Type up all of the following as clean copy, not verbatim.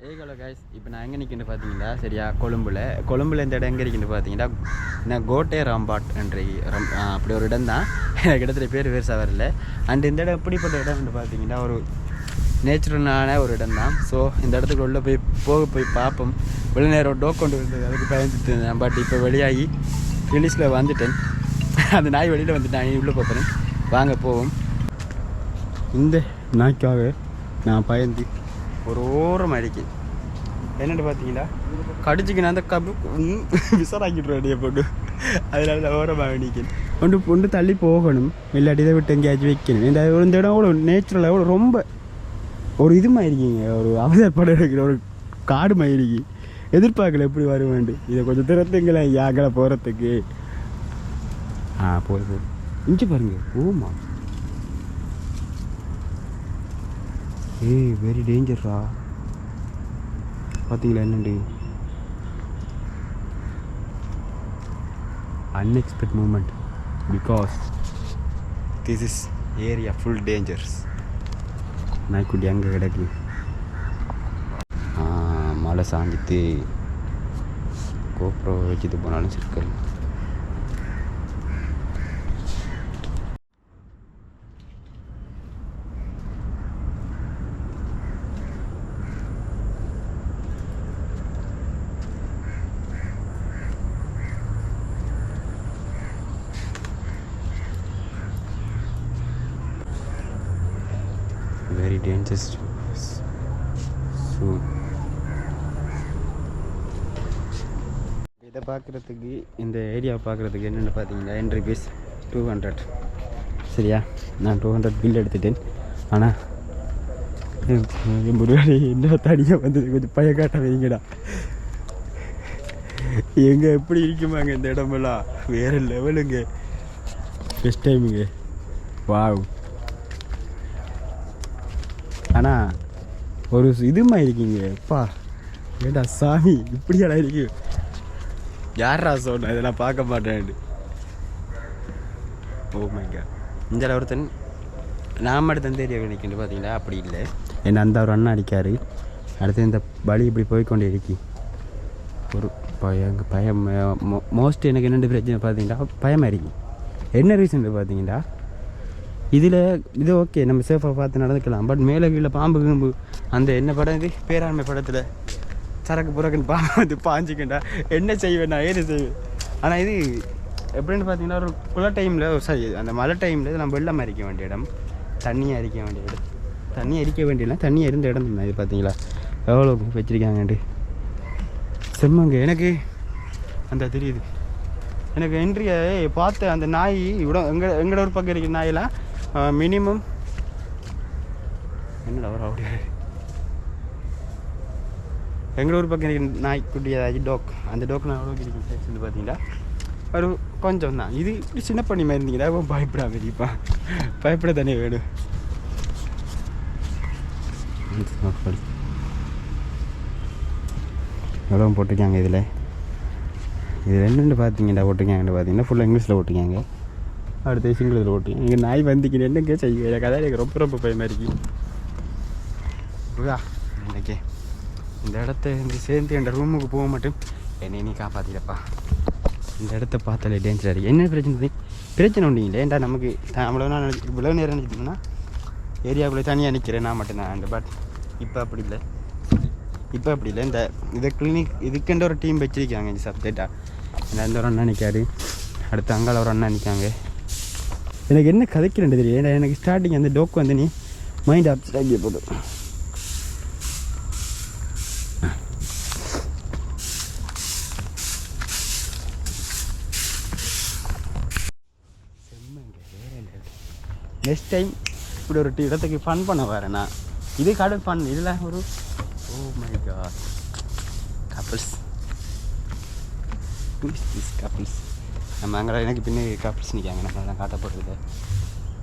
ஏகோல guys இப்போ நான் எங்கே நிற்கின்னு பார்த்தீங்கன்னா சரியா கொழும்புல இந்த இடம் எங்கே இருக்குன்னு பார்த்தீங்கன்னா நான் கோட்டே ராம்பாட் என்ற அப்படி ஒரு இடம் தான் எனக்கு இடத்துல பேர் வரல. அண்ட் இந்த இடம் எப்படிப்பட்ட இடம்னு பார்த்தீங்கன்னா ஒரு நேச்சுரலான ஒரு இடம் தான். ஸோ இந்த இடத்துக்கு உள்ளே போய் பார்ப்போம். வெளி நேரம் டோக் கொண்டு வந்தது அதுக்கு பயந்துட்டு இருந்தேன். பட் இப்போ வெளியாகி ரிலீஸில் வந்துட்டேன். அந்த நாய் வெளியில் வந்துட்டேன். உள்ளே போகிறேன், வாங்க போவோம். இந்த நாய்க்காக நான் பயந்து ஒரு ஓரம் அடிக்கேன். என்னென்னு பார்த்தீங்கன்னா கடிச்சிக்கினா அந்த விசாராக்கிட்டு அடியை போட்டு அதனால ஓரமாக அடிக்கேன். ஒன்று தள்ளி போகணும், இல்லாட்டி இதை விட்டு எங்கேயாச்சும் வைக்கணும். இந்த இடம் அவ்வளோ நேச்சுரலாக அவ்வளோ ரொம்ப ஒரு இது மாதிரிங்க, ஒரு அவசரப்பட இருக்கிற ஒரு காடு மாதிரி எதிர்பார்க்கல எப்படி வருவேண்டு. இதை கொஞ்சம் திறத்துங்களே யாக்கலை போகிறதுக்கு. போய் இஞ்சி பாருங்க. ஓமா வெரி டேஞ்சரா பார்த்தீங்களா என்னண்டு unexpected moment because this is area full dangers. நாய்க்குட்டி அங்கே கிடக்கு. மழை சாஞ்சிட்டு கோப்ரோ வச்சுட்டு போனாலும் சிக்கல். Very dangerous soon. இதை பார்க்குறதுக்கு இந்த ஏரியாவை பார்க்குறதுக்கு என்னென்னு பார்த்தீங்கன்னா என்ட்ரி ஃபீஸ் 200. சரியா, நான் 200 பில் எடுத்துட்டேன். ஆனால் முருகனை என்ன தனியாக வந்தது கொஞ்சம் பயக்காட்ட வைங்கடா. எங்கே எப்படி இருக்குமாங்க இந்த இடமெல்லாம் வேறு லெவலுங்க. ஃபஸ்ட் டைமுங்க. வாவ். ஆனால் ஒரு இதுமா இருக்கீங்க அப்பா. ஏடா சாமி இப்படியாடா இருக்கு. யாரா சொன்ன இதெல்லாம் பார்க்க மாட்டேன். Oh my God. இந்த ஒருத்தன் நான் மட்டும் தான் தெரிய நிற்கிட்டு பார்த்தீங்களா, அப்படி இல்லை. என்ன அந்த ஒரு அண்ணா அடிக்காரு. அடுத்து இந்த பலி இப்படி போய்கொண்டே இருக்கி. ஒரு பயம் மோஸ்ட் எனக்கு என்னென்ன பிரச்சனை பார்த்தீங்கன்னா பயமாக இருக்கு. என்ன ரீசன் பார்த்தீங்கன்னா இதில் இது ஓகே நம்ம சேஃபாக பார்த்து நடந்துக்கலாம். பட் மேலே கீழே பாம்பு கிம்பு அந்த என்ன படம் இது பேராண்மை படத்தில் சரக்கு புறக்குன்னு பாம்பு வந்து பாஞ்சிக்கண்டா என்ன செய்வேன் நான் ஏது செய்வேன். ஆனால் இது எப்படின்னு பார்த்தீங்கன்னா ஒரு குள டைமில் சரி அந்த மழை டைமில் நம்ம வெள்ளம் அரிக்க வேண்டிய இடம், தண்ணியாக அரிக்க வேண்டிய இடம். தண்ணி அரிக்க வேண்டியலாம் தண்ணியாக இருந்த இடம் தான் இது. பார்த்தீங்களா எவ்வளோ வச்சுருக்காங்கண்டு செம்மங்க. எனக்கு அந்த தெரியுது எனக்கு என்ட்ரியை பார்த்து அந்த நாய் இவ்வளோ எங்களோட ஒரு பக்கம் இருக்கிற நாயெல்லாம் மினிமம் என்னடா வர அப்படியே எங்களோட ஒரு பக்கம் இருக்கிற நாய்க்குட்டி ஏதாச்சும் டோக், அந்த டோக் நான் எவ்வளோ கிடைக்கும் சைஸ் வந்து பார்த்தீங்கன்னா ஒரு கொஞ்சம் தான். இது இப்படி சின்ன பண்ணி மாதிரி இருந்தீங்கன்னா பயப்படா வெளிப்பா பயப்பட தானே வேணும். எவ்வளோ போட்டிருக்காங்க இதில். இது ரெண்டு பார்த்தீங்கன்னா போட்டிருக்காங்கன்னு பார்த்தீங்கன்னா ஃபுல்லாக இங்கிலீஷில் போட்டிருக்காங்க. அடுத்து சிங்கிளத்தில் போட்டிருக்காங்க. இங்கே நாய் வந்துக்கின்னு என்னங்க செய்ய கதை எனக்கு ரொம்ப ரொம்ப பயமாக இருக்கு. எனக்கு இந்த இடத்த இந்த சேர்ந்து என் ரூமுக்கு போக மாட்டேன். என்னை நீ காப்பாற்றிடப்பா. இந்த இடத்த பார்த்தாலே டேஞ்சராக இருக்குது. என்ன பிரச்சனை உண்டிங்களே ஏன்டா நமக்கு அவ்வளோ நான் இவ்வளோ நேரம் நினைச்சிட்டோம்னா ஏரியாவுக்குள்ளே தனியாக நிற்கிறேன் நான் மட்டும்தான். அண்ட் பட் இப்போ அப்படி இல்லை. இந்த இதை கிளினிக் இதுக்குன்ற ஒரு டீம் வச்சிருக்காங்க இந்த சப்ஜெக்டாக. எந்த ஒரு அண்ணா நிற்காரு, அடுத்து அங்கால ஒரு அண்ணா நிற்காங்க. எனக்கு என்ன கதைக்கிறேன் தெரியும். ஏன்னா எனக்கு ஸ்டார்டிங் அந்த டோக்கு வந்து நீ மைண்ட் அப்செட் ஆகி போதும். நெக்ஸ்ட் டைம் இப்படி ஒரு இடத்துக்கு ஃபன் பண்ண வரேண்ணா. இது கடல் ஃபன். இதில் ஒரு oh my God couples couples நம்ம அங்கே எனக்கு பின்னே கப்பிள்ஸ் நிற்காங்க. நம்மளாம் காட்டப்படுறது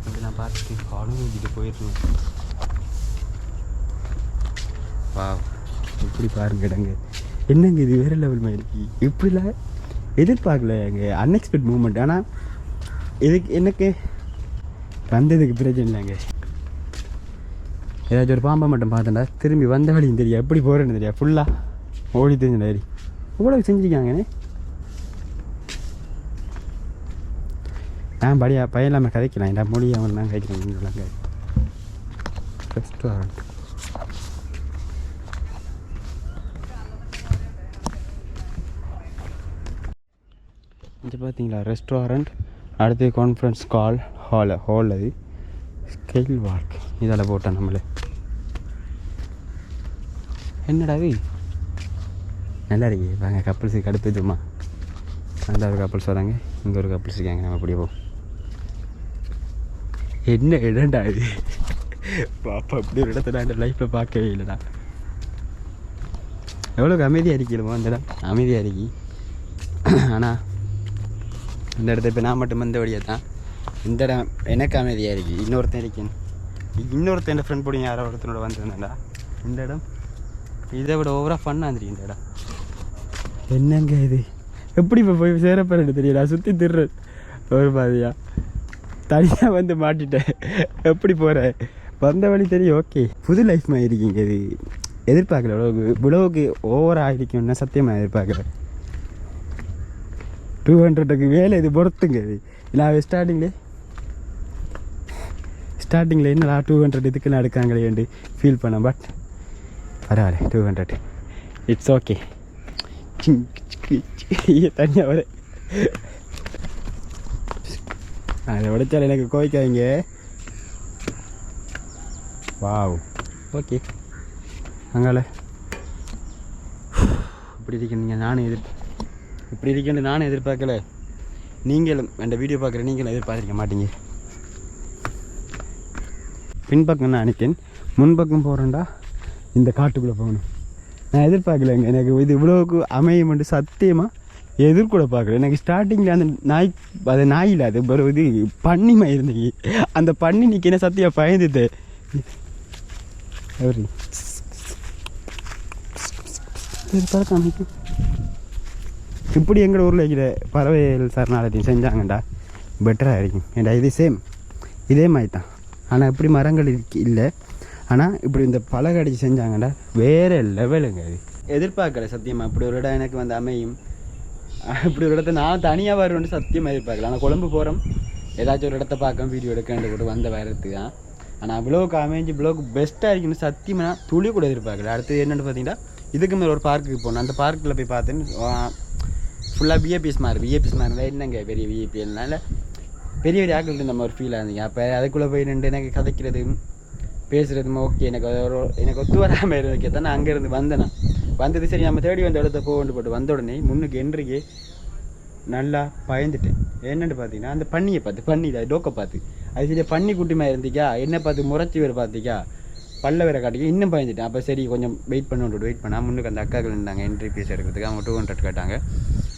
அப்படி நான் பார்த்துட்டு அனுபவிச்சுட்டு போயிடணும். வா இப்படி பாருங்க இடங்க என்னங்க இது வேறு லெவல் மாதிரி இப்படிலாம் எதிர்பார்க்கல எங்கள் அன்எக்ஸ்பெக்ட் மூமெண்ட். ஆனால் இதுக்கு எனக்கு வந்ததுக்கு பிரச்சனை இல்லைங்க. ஏதாச்சும் ஒரு பாம்பை மட்டும் பார்த்தேன்டா திரும்பி வந்த வழியும் தெரியா எப்படி போகிறேன்னு தெரியா ஃபுல்லாக ஓடி தெரிஞ்ச ஏறி இவ்வளோ செஞ்சுருக்காங்கண்ணே. நான் படியா பையன் இல்லாமல் கதைக்கலாம் என் மொழி அவன் தான் கதைக்கிறேன். ரெஸ்டாரண்ட் இது பார்த்தீங்களா ரெஸ்டாரண்ட். அடுத்து கான்ஃபரன்ஸ் ஹால் அது ஸ்கெயில் வாக் இதில் போட்டேன் நம்மளே. என்னடா அது நல்லா இருக்கு. வாங்க கப்பிள்ஸுக்கு கடுப்புதுமா. அந்த ஒரு கப்பிள்ஸ் வராங்க, இங்கே ஒரு கப்பிள்ஸ் இருக்காங்க. நம்ம அப்படியே போவோம். என்ன இடண்டா இது பாப்பா அப்படி ஒரு இடத்த நான் லைஃப்பில் பார்க்கவே இல்லைடா. எவ்வளோக்கு அமைதியாக இருக்கணுமோ அந்த இடம் அமைதியாக இருக்கி. ஆனால் இந்த இடத்த இப்போ நான் மட்டும் வந்த வழியாக தான் இந்த இடம் எனக்கு அமைதியாக இருக்கு. இன்னொருத்தன் இருக்கேன், இன்னொருத்தன் என் ஃப்ரெண்ட் போடி யாரோ ஒருத்தனோட வந்துருந்தேன்டா. இந்த இடம் இதை விட ஓவராக ஃபன்னாக இருந்துருக்கு இந்த இடம். என்னங்க இது எப்படி இப்போ போய் சேரப்பேன்னு தெரியல. சுற்றி திடுறேன் ஒரு மாதிரியா தனியாக வந்து மாட்டிட்டேன். எப்படி போகிறேன் வந்த வழி தெரியும். ஓகே புது லைஃப் மாதிரி இருக்கீங்க. இது எதிர்பார்க்கல இவ்வளவுக்கு ஓவராக இருக்கும்னா சத்தியமாக எதிர்பார்க்கல. 200க்கு மேலே இது பொறுத்துங்க. இது நான் ஸ்டார்டிங்கில் என்னடா 200 இதுக்கு நான் எடுக்காங்களேன்னு ஃபீல் பண்ணேன். பட் பரவாயில்ல 200 இட்ஸ் ஓகே. தனியாக வர அதை உடைச்சால் எனக்கு கோவிக்காதீங்க. வாவ் ஓகே அங்கால இப்படி இருக்கீங்க. இப்படி இருக்கேன்னு நானும் எதிர்பார்க்கல. நீங்களும் என் வீடியோ பார்க்குற நீங்களும் எதிர்பார்த்துருக்க மாட்டீங்க. பின்பக்கம் நான் நினைக்கேன், முன்பக்கம் போகிறேன்டா இந்த காட்டுக்குள்ளே போகணும். நான் எதிர்பார்க்கலைங்க எனக்கு இது இவ்வளோக்கு அமையும் மட்டும் சத்தியமாக எதிர்கூட பார்க்கல. எனக்கு ஸ்டார்டிங்கில் அந்த நாய் இல்லை அது ஒரு இது பண்ணிமா இருந்தீங்க. அந்த பண்ணி நிற்கின சத்தியம் பயந்துட்டு இப்படி எங்கள் ஊரில் இருக்கிற பறவைகள் சரணாலயத்தையும் செஞ்சாங்கண்டா பெட்டராக இருக்கும். ஏண்டா இது சேம் இதே மாதிரி தான். ஆனால் இப்படி மரங்கள் இல்லை. ஆனால் இப்படி இந்த பலகை அடித்து செஞ்சாங்கண்டா வேறு லெவலுங்க. அது எதிர்பார்க்கல சத்தியமாக. இப்படி ஒரு இடம் எனக்கு வந்து அமையும், இப்படி ஒரு இடத்த நான் தனியாக வருவேன்னு சத்தியமாக எதிர்பார்க்கல. ஆனால் கொழும்பு போகிறோம் ஏதாச்சும் ஒரு இடத்த பார்க்க வீடியோ எடுக்கண்டு கூட வந்த வரத்துக்கு தான். ஆனால் இவ்வளோக்கு அமைஞ்சு இவ்வளோக்கு பெஸ்ட்டாக இருக்குன்னு சத்தியமாக துளி கூட எதிர்பார்க்கல. அடுத்து என்னென்னு பார்த்தீங்கன்னா இதுக்கு மேலே ஒரு பார்க்குக்கு போனோம். அந்த பார்க்கில் போய் பார்த்தேன்னு ஃபுல்லாக விஏபிஎஸ் மாதிரி இருந்தால் என்னங்க பெரிய விஏபிஎல்னால பெரிய பெரிய ஆக்கள் நம்ம ஒரு ஃபீலாக இருந்தீங்க. அப்போ அதுக்குள்ளே போய் நின்று எனக்கு கதைக்கிறதும் பேசுகிறதும் ஓகே எனக்கு ஒத்து வராமல் இருந்துக்கே தான் நான் அங்கேருந்து வந்தேன். வந்தது சரி நம்ம தேடி வந்த இடத்த போட்டு வந்த உடனே முன்னுக்கு என்றைக்கு நல்லா பயந்துட்டேன். என்னென்னு பார்த்தீங்கன்னா அந்த பண்ணியை பார்த்து பண்ணியில் டோக்கை பார்த்து அது சரியா பண்ணி குட்டிமா இருந்திக்கா என்ன பார்த்து முறைச்சி வேறு பார்த்திக்கா பல்ல வேற காட்டிக்க இன்னும் பயந்துட்டேன். அப்போ சரி கொஞ்சம் வெயிட் பண்ணால் முன்னுக்கு அந்த அக்காக்கள் இருந்தாங்க என்ட்ரி பீஸ் எடுக்கிறதுக்கு. அவங்க 200 கேட்டாங்க.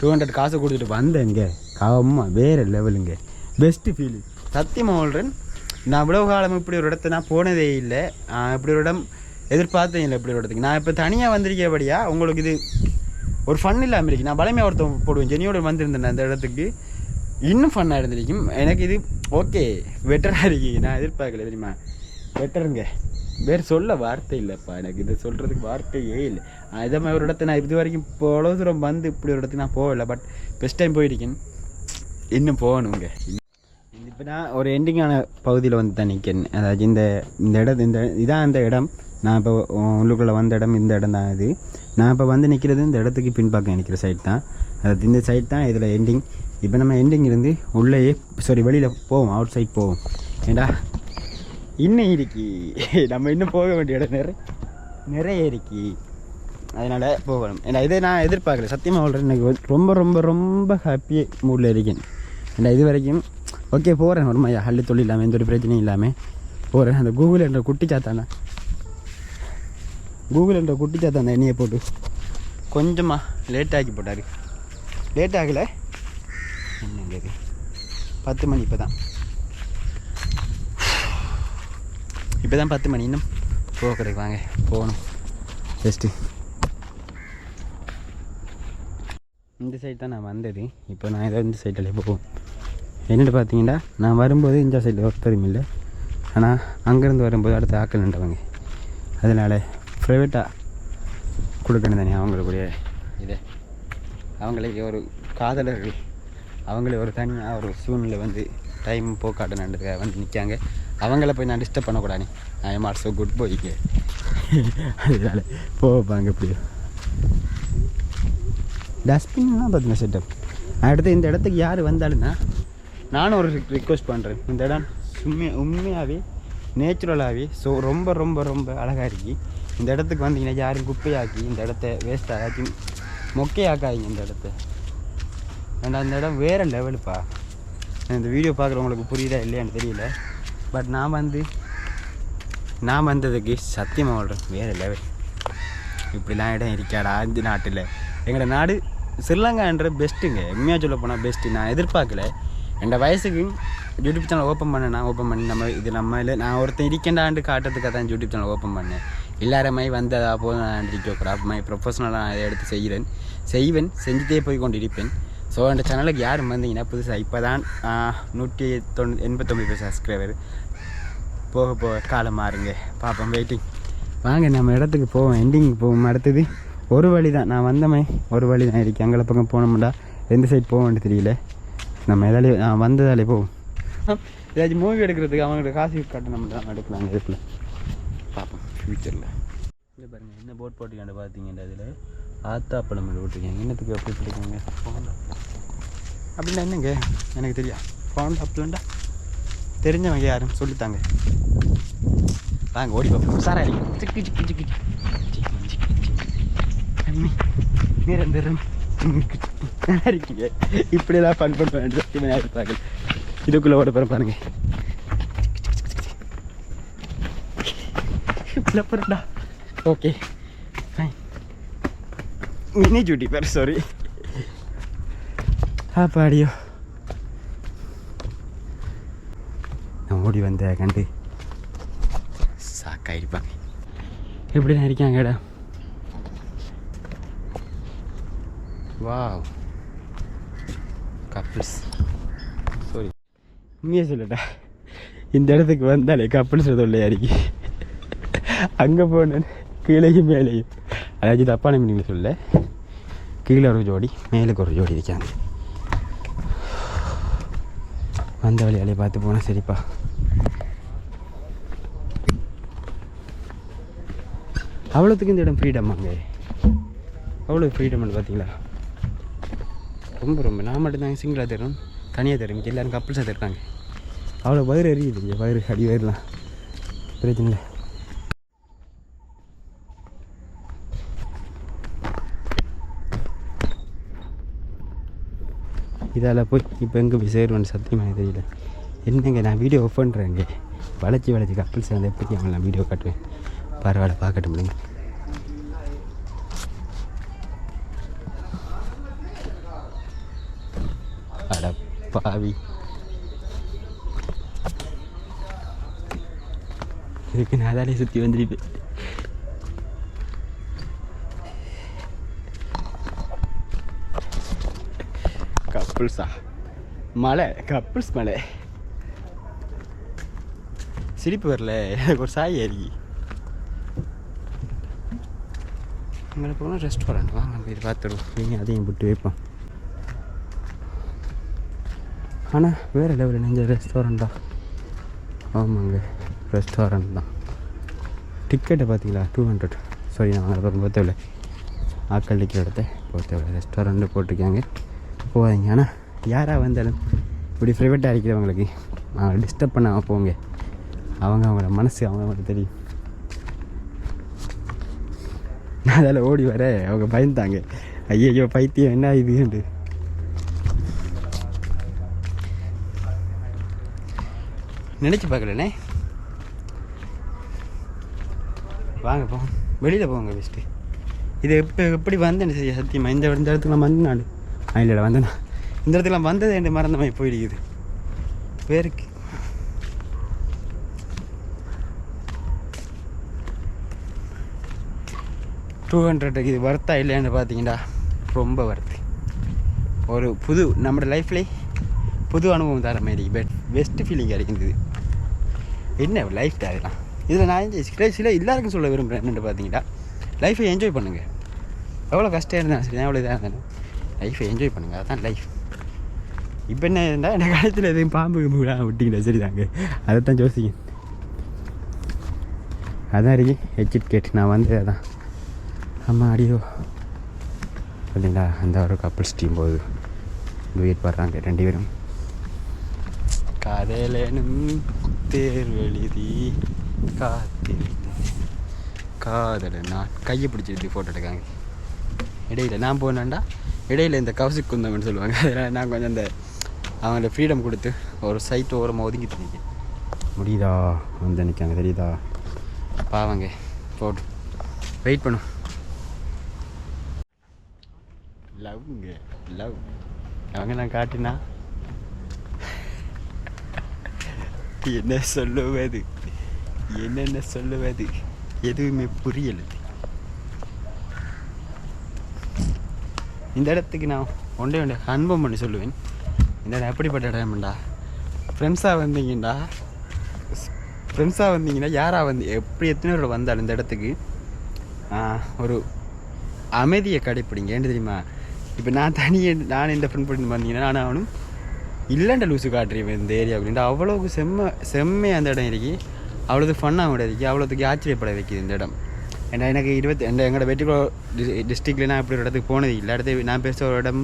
200 காசு கொடுத்துட்டு வந்தேங்க. காவம்மா வேறு லெவலுங்க. பெஸ்ட்டு ஃபீலிங் சத்தியமாக சொல்கிறேன். நான் இவ்வளோ காலம் இப்படி ஒரு இடத்த நான் போனதே இல்லை. இப்படி ஒரு இடம் எதிர்பார்த்தேன் இல்லை. இப்படி ஒரு இடத்துக்கு நான் இப்போ தனியாக வந்திருக்கேபடியா உங்களுக்கு இது ஒரு ஃபன் இல்லாமல் இருக்கு. நான் பலமையாக ஒருத்தன் போடுவேன் ஜெனியோட வந்திருந்தேன் அந்த இடத்துக்கு இன்னும் ஃபன்னாக இருந்திருக்கும். எனக்கு இது ஓகே பெட்டராக இருக்கு. நான் எதிர்பார்க்கல தெரியுமா பெட்டருங்க. வேறு சொல்ல வார்த்தை இல்லைப்பா. எனக்கு இதை சொல்கிறதுக்கு வார்த்தையே இல்லை. இதே மாதிரி ஒரு இடத்த நான் இது வரைக்கும் இப்போ அவ்வளோ தூரம் வந்து இப்படி ஒரு இடத்துக்கு நான் போகலை. பட் ஃபஸ்ட் டைம் போயிருக்கேன், இன்னும் போகணுங்க. இப்போ நான் ஒரு எண்டிங்கான பகுதியில் வந்து தான் நிற்கிறேன். அதாவது இந்த இடத்து இதான் அந்த இடம். நான் இப்போ உள்ளுக்குள்ளே வந்த இடம் இந்த இடம் தான். இது நான் இப்போ வந்து நிற்கிறது இந்த இடத்துக்கு பின்பக்கம் நிற்கிற சைட் தான். அதாவது இந்த சைட் தான் இதில் எண்டிங். இப்போ நம்ம எண்டிங் இருந்து உள்ளேயே வெளியில் போவோம், அவுட் சைட் போவோம். ஏண்டா இன்னும் இருக்கி நம்ம இன்னும் போக வேண்டிய இடம் நிறைய இருக்கி. அதனால் போகணும். ஏன்னா இதை நான் எதிர்பார்க்கல சத்தியமாக சொல்கிறேன். எனக்கு ரொம்ப ரொம்ப ரொம்ப ஹாப்பி மூடில் இருக்கேன். ஏன்னா இது வரைக்கும் ஓகே போகிறேன் ஒரு மாதிரி ஹல்லு தொழில் இல்லாமல் எந்த ஒரு பிரச்சனையும் இல்லாமல் போகிறேன். அந்த கூகுள் என்ற குட்டி சாத்தானா எண்ணெயை போட்டு கொஞ்சமாக லேட்டாக்கி போட்டார். லேட் ஆகலை என்னங்க இது 10 மணி. இப்போ தான் 10 மணி. இன்னும் போகிறதுக்கு வாங்க போகணும். பெஸ்ட்டு இந்த சைட் தான் நான் வந்தது. இப்போ நான் ஏதோ இந்த சைட்டில் போவோம். என்னென்னு பார்த்தீங்கன்னா நான் வரும்போது இந்த சைடில் ஒருத்தரும் இல்லை. ஆனால் அங்கேருந்து வரும்போது அடுத்த ஆக்கள் நின்றவங்க அதனால் ப்ரைவேட்டாக கொடுக்கணும் தானே அவங்களுக்குரிய இதை. அவங்களே ஒரு காதலர்கள் அவங்களே ஒரு தனியாக ஒரு சூழ்நிலை வந்து டைம் போக்காட்டணுன்றதுக்காக வந்து நிற்காங்க. அவங்கள போய் நான் டிஸ்டர்ப் பண்ணக்கூடாது. ஐ எம் ஆல்சோ குட் பாய்க்கு. அதனால் போவாங்க எப்படியோ. டஸ்ட்பின்லாம் பார்த்தீங்கன்னா செட்டப். அடுத்து இந்த இடத்துக்கு யார் வந்தாலுன்னா நானும் ஒரு ரிக்வெஸ்ட் பண்ணுறேன். இந்த இடம் உண்மையாகவே நேச்சுரலாகவே ரொம்ப ரொம்ப ரொம்ப அழகாக இருக்குது. இந்த இடத்துக்கு வந்தீங்கன்னா யாரும் குப்பையாக்கி இந்த இடத்த வேஸ்ட்டாக ஆக்கி மொக்கையாக்காதீங்க இந்த இடத்த. ஏன்னா அந்த இடம் வேறு லெவலுப்பா. இந்த வீடியோ பார்க்குறவங்களுக்கு புரியுதா இல்லையான்னு தெரியல. பட் நான் வந்ததுக்கு சத்தியமாக சொல்கிறேன் வேறு லெவல். இப்படிலாம் இடம் இருக்காடா இந்த நாட்டில். எங்களோட நாடு ஸ்ரீலங்கான்ற பெஸ்ட்டுங்க. உண்மையாக சொல்ல போனால் பெஸ்ட்டு. நான் எதிர்பார்க்கல. என் வயசுக்கு யூடியூப் சேனல் ஓப்பன் பண்ணி நம்ம இல்லை நான் ஒருத்தன் இருக்கேன்டாண்டு காட்டுறதுக்காக தான் யூடியூப் சேனல் ஓப்பன் பண்ணேன். எல்லாருமே வந்து அதை போதும் நான் இருக்கக்கூடாது. ப்ரொஃபஷனலாக நான் அதை எடுத்து செய்வேன் செஞ்சுட்டே போய் கொண்டு இருப்பேன். ஸோ அந்த சேனலுக்கு யாரும் வந்தீங்கன்னா புதுசாக இப்போ தான் 189 சப்ஸ்கிரைபர். போக காலம் மாறுங்க பார்ப்போம். வெயிட்டிங். வாங்க நம்ம இடத்துக்கு போவோம். எண்டிங் போவோம். அடுத்தது ஒரு வழி தான். நான் வந்தமே ஒரு வழி தான் இருக்கு. அங்கே பக்கம் போனோம்டா எந்த சைடு போவோம்னு தெரியல. நம்ம எதாலே நான் வந்ததாலே போவோம். ஏதாச்சும் மூவி எடுக்கிறதுக்கு அவங்கள்ட்ட காசு கட்டணும் தான் எடுக்கலாம். இதுக்குள்ள பார்ப்போம் ஃப்யூச்சரில். இல்லை பாருங்கள் என்ன போட் போட்டுக்காண்டு பார்த்தீங்கன்னா அதில் ஆத்தாப்பழம் போட்டிருக்கேன். என்னத்துக்கு எப்படி பிடிக்குங்க ஃபவுண்ட் அப்படின்னா என்னங்க எனக்கு தெரியும். ஃபவுண்ட் அப்பலண்டா தெரிஞ்சவங்க யாரும் சொல்லித்தாங்க. வாங்க ஓடி பார்ப்போம். சாரா சிக்கி சிக்கி சிக்கி நிரந்தரம் இருக்கீங்க. இப்படியெல்லாம் ஃபன் பண்ணுவேன் இருப்பாங்க. இதுக்குள்ளே ஓட போகிற பாருங்க. இப்படி போகிறா. Okay fine. மினி ஜூட்டி பேர் சாரி. பாடியோ நான் ஓடி வந்த கண்டு சாக்காயிருப்பாங்க. எப்படி தான் இருக்காங்கடா. Wow couples. சாரி உண்மையாக சொல்லட்டா இந்த இடத்துக்கு வந்தாலே கப்பிள்ஸ் தொல்லையா இருக்கு. அங்கே போனேன் கீழேயும் மேலேயும். அதாச்சும் தப்பான மீனிங் சொல்ல. கீழே ஒரு ஜோடி மேலுக்கு ஒரு ஜோடி இருக்காங்க. வந்த வழியாலே பார்த்து போனால் சரிப்பா. அவ்வளோத்துக்கு இந்த இடம் ஃப்ரீடம். அங்கே அவ்வளோ ஃப்ரீடம்னு பார்த்தீங்களா. ரொம்ப ரொம்ப நான் மட்டும்தாங்க சிங்கிளாக தரும் தனியாக தரும். எல்லோரும் கப்பிள்ஸாக தருக்காங்க. அவ்வளோ வயிறு எரியுது. இங்கே வயிறு அடி வயிறுலாம் பிரச்சனை இல்லை. இதால் போய் இப்போ எங்கே போய் சேருவேன்னு சத்தியமாக தெரியல. என்னங்க நான் வீடியோ ஆஃப் பண்ணுறேங்க. வளைச்சி கப்பிள்ஸ் வந்து எப்படி அவங்க நான் வீடியோ காட்டுவேன். பரவாயில்ல பார்க்கட்டும் முடியுங்க. அட பாவி இதுக்கு நான் அதாலே சுற்றி வந்துருப்பேன். கப்பிள்ஸா மலை கப்பிள்ஸ் மலை. சிரிப்பு வரல எனக்கு ஒரு சாய் ஏறி. அங்கே போனால் ரெஸ்டாரண்ட் வாங்க நம்ம இது பார்த்துருவோம். நீங்கள் அதையும் விட்டு வைப்போம். ஆனால் வேறு லெவலில் நெஞ்ச ரெஸ்டாரண்ட்டா. ஆமாங்க ரெஸ்டாரண்ட் தான். டிக்கெட்டை பார்த்தீங்களா 200. சாரி நான் அங்கே பக்கம் போத்தவில்லை. ஆக்கள் டிக்கெட் எடுத்த போத்தவில்லை. ரெஸ்டாரண்ட்டு போட்டிருக்காங்க போகாதீங்க. ஆனால் யாராக வந்தாலும் இப்படி ப்ரைவேட்டாக இருக்கிறவங்களுக்கு டிஸ்டர்ப் பண்ணாமல் போங்க. அவங்களோட மனசு அவங்களுக்கு தெரியும். நான் அதில் ஓடி வர அவங்க பயந்தாங்க. ஐயோ பைத்தியம் என்ன இதுண்டு. நினச்சி பார்க்கலண்ணே. வாங்க போ வெளியில் போங்க பெஸ்ட்டு. இது எப்படி வந்தேன்னு சரி சத்தியமாக இந்த இடத்துக்கு நான் வந்து நான் இல்லைடா வந்தேண்ணா. இந்த இடத்துல வந்தது என் மறந்த மாதிரி போயிடுக்குது. பேருக்கு $200 இது வர்த்தா இல்லைன்னு பார்த்தீங்கன்னா ரொம்ப வர்த்து. ஒரு புது நம்மளோட லைஃப்லேயே புது அனுபவம் தர மாதிரி பெஸ்ட்டு ஃபீலிங் கிடைக்கிது. என்ன லைஃப் அதெல்லாம் இதில் நான் சில எல்லாருக்கும் சொல்ல விரும்புகிறேன் என்னென்னு பார்த்தீங்கன்னா, லைஃப்பை என்ஜாய் பண்ணுங்கள். எவ்வளோ கஷ்டம் இருந்தாலும் சரி, எவ்வளோ இதாக இருந்தாலும் லைஃப்பை என்ஜாய் பண்ணுங்கள். அதுதான் லைஃப். இப்போ என்ன இருந்தால் இந்த காலத்தில் எதையும் பாம்பு விட்டிங்களா சரிதாங்க, அதை தான் யோசிங்க. அதான் இருக்கு எக்ஸிட் கேட். நான் வந்து அதான் அம்மா அடியோ பார்த்தீங்களா, அந்த ஒரு கப்பல்ஸ் டீம் போகுது, டூயட் பாடுறாங்க 2 பேரும். காதலனும் தேர்வெழுதி காத்திருந்தேன் காதல நான் கையை பிடிச்சிட்டு ஃபோட்டோ எடுக்காங்க. இடையில நான் போனேன்டா, இடையில இந்த கவுசுக்கு குந்தம்னு சொல்லுவாங்க. அதனால் நான் கொஞ்சம் அந்த அவங்கள ஃப்ரீடம் கொடுத்து ஒரு சைட்டு ஓரமாக ஒதுங்கிட்டு நிற்க முடியுதா வந்து நிற்காங்க தெரியுதா. பாவங்க போட்டு வெயிட் பண்ணும். லவ்ங்க லவ் அவங்க நான் காட்டினா என்ன சொல்லுவது, என்னென்ன சொல்லுவது எதுவுமே புரியலை. இந்த இடத்துக்கு நான் ஒன்றே அனுபவம் பண்ணி சொல்லுவேன். இந்த இடம் எப்படிப்பட்ட இடம்டா, ஃப்ரெண்ட்ஸாக வந்தீங்கன்னா யாராக வந்து எப்படி எத்தனை பேரோட வந்தாலும் இந்த இடத்துக்கு ஒரு அமைதியை கடைப்பிடிங்க. ஏன்னு தெரியுமா, இப்போ நான் இந்த ஃப்ரெண்ட் பண்ணி வந்தீங்கன்னா நான் அவனும் இல்லைண்ட லூஸு காட்டுறேன் இந்த ஏரியா அப்படின்ட்டு. அவ்வளோக்கு செம்மையாக அந்த இடம் இருக்கு, அவ்வளோது ஃபன்னாக விட இருக்கு, அவ்வளோத்துக்கு ஆச்சரியப்பட வைக்கிது இந்த இடம். ஏன்னா எனக்கு எங்களோட வெற்றிக்குளோ டிஸ்ட்ரிக்டில் நான் இப்படி ஒரு இடத்துக்கு போனது இல்லை. இடத்து நான் பேசுகிற ஒரு இடம்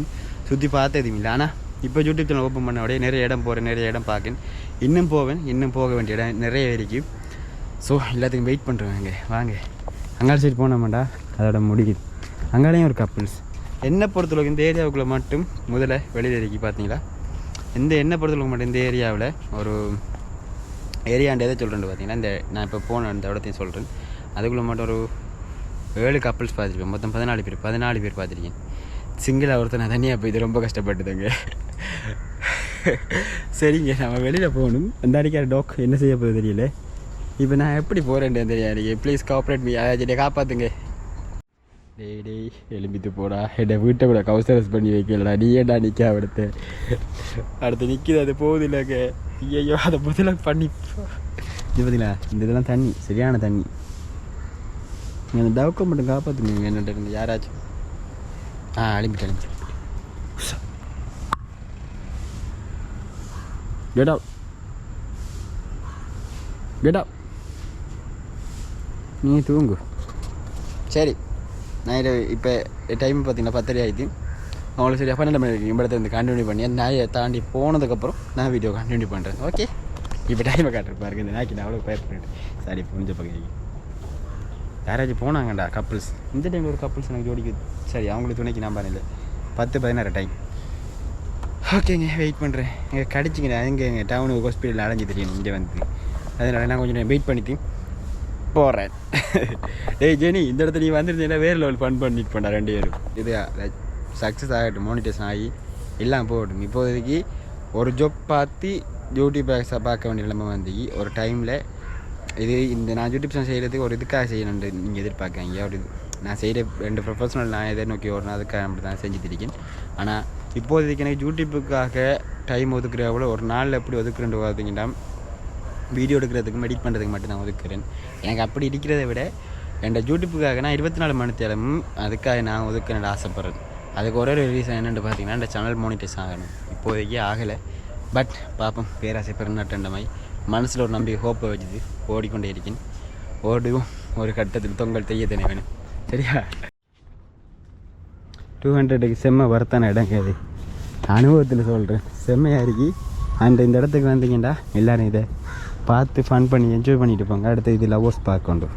சுற்றி பார்த்ததும் இல்லை. ஆனால் இப்போ யூடியூப் சேனல் ஓப்பன் பண்ண உடனே நிறைய இடம் போகிறேன், நிறைய இடம் பார்க்கேன். இன்னும் போவேன், இன்னும் போக வேண்டிய இடம் நிறைய இருக்குது. ஸோ எல்லாத்துக்கும் வெயிட் பண்ணுறேங்க. வாங்க அங்காள சைடு போனோம்டா, அதோட முடியுது. அங்காலையும் ஒரு கப்புள்ஸ். என்னை பொறுத்தளவுக்கு இந்த ஏரியாவுக்குள்ளே மட்டும் முதல்ல வெளியில் இருக்கி பார்த்தீங்களா, என்னை பொறுத்தளவுக்கு மட்டும் இந்த ஏரியாவில் ஒரு ஏரியாண்டு எதை சொல்கிறேன்னு பார்த்தீங்கன்னா, இந்த நான் இப்போ போன இந்த இடத்தையும் சொல்கிறேன். அதுக்குள்ளே மட்டும் ஒரு 7 கப்புள்ஸ் பார்த்துருப்பேன். மொத்தம் 14 பேர் பார்த்துருக்கேன். சிங்கிளாக ஒருத்தர் நான் தனியாக போய் இது ரொம்ப கஷ்டப்பட்டுதுங்க. சரிங்க, நம்ம வெளியில் போகணும். அந்த அடிக்கார டாக் என்ன செய்ய போகுது தெரியல. இப்போ நான் எப்படி போகிறேன்னு தெரியாது. ப்ளீஸ் கோஆப்ரேட் மீ, அதை காப்பாற்றுங்க. டேய் எலும்பித்து போடா, என்னை வீட்டை கூட கவுசரஸ் பண்ணி வைக்கலடா, நீ ஏன்டா நிற்க அடுத்து நிற்கிது, அது போகுது இல்லைங்க. ஐயோ அதை முதல்ல பண்ணி இது பார்த்தீங்களா, இந்த இதெல்லாம் தண்ணி சரியான தண்ணி. இந்த டவுக்கை மட்டும் காப்பாற்றுங்க என்னட்ட இருந்து யாராச்சும். அழிம்பிட்டு கெடா நீ தூங்கு. சரி, நான் இப்போ டைம் பார்த்தீங்கன்னா 10 ஆகிடுது. அவங்களுக்கு சரி 12 மணி இருக்கு. இம்பளத்தை வந்து கண்டினியூ பண்ணி நாயை தாண்டி போனதுக்கப்புறம் நான் வீடியோ கண்டினியூ பண்ணுறேன். ஓகே, இப்போ டைமை காட்டுறப்பாருங்க. இந்த நாய்க்கு நான் அவ்வளோ பயப்படுறேன். சரி புரிஞ்ச பக்கம் யாராச்சும் போனாங்கண்டா கப்புள்ஸ். இந்த டைமில் ஒரு கப்புள்ஸ் எனக்கு ஜோடிக்குது. சரி அவங்களுக்கு துணைக்கு நான் பண்ணல. 10-16 டைம். ஓகேங்க, வெயிட் பண்ணுறேன். இங்கே கடிச்சிங்கண்ணா எங்கள் டவுனுக்கு ஹாஸ்பிட்டலில் அலைஞ்சி தெரியும் இங்கே வந்து. அதனால் நான் கொஞ்சம் வெயிட் பண்ணிட்டு போகிறேன். டேய் ஜெனி, இந்த இடத்துல நீ வந்துருந்தீங்கன்னா வேறு லெவல் ஃபன் பண்ணிட்டு போண்டா 2 பேரும். இது சக்ஸஸ் ஆகட்டும், மானிட்டேஷன் ஆகி எல்லாம் போகட்டும். இப்போதைக்கு ஒரு ஜாப் பார்த்து யூடியூப் பார்க்க வேண்டிய நிலைமை வந்து ஒரு டைமில் இந்த நான் யூடியூப் சேனல் செய்கிறதுக்கு ஒரு இதுக்காக செய்யணுன்ட்டு நீங்கள் எதிர்பார்க்காங்க. ஒரு நான் செய்கிற 2 ப்ரொஃபஷனல் நான் எதை நோக்கி வரணும், அதுக்காக அப்படி தான் செஞ்சுட்டு இருக்கேன். ஆனால் இப்போதைக்கு எனக்கு யூடியூப்புக்காக டைம் ஒதுக்குறவங்கள ஒரு நாளில் எப்படி ஒதுக்குறேன்னு பார்த்தீங்கன்னா, வீடியோ எடுக்கிறதுக்கும் எடிட் பண்ணுறதுக்கு மட்டும் நான் ஒதுக்குறேன். எனக்கு அப்படி இருக்கிறத விட என் யூடியூப்புக்காக நான் 24 மணி நேரமும் அதுக்காக நான் ஒதுக்குறேன் ஆசைப்பட்றேன். அதுக்கு ஒரே ஒரு ரீசன் என்னென்னு பார்த்தீங்கன்னா, இந்த சேனல் மானிட்டைஸ் ஆகணும். இப்போதைக்கு ஆகலை, பட் பார்ப்போம். பேராசை பெருநாட்டண்டமாய் மனசில் ஒரு நம்பி ஹோப்பை வச்சுது ஓடிக்கொண்டே இருக்கேன். ஓடுவோம், ஒரு கட்டத்தில் தொங்கல் தெய்யத்தனை வேணும். சரியா, 200க்கு செம்ம வர்த்தான இடங்க. அது அனுபவத்தில் சொல்கிறேன், செம்மையாக இருக்கி. அண்ட் இந்த இடத்துக்கு வந்தீங்கண்டா எல்லோரும் இதை பார்த்து ஃபன் பண்ணி என்ஜாய் பண்ணிட்டு போங்க. அடுத்து இது லவ்வர்ஸ் பார்க்க கொண்டு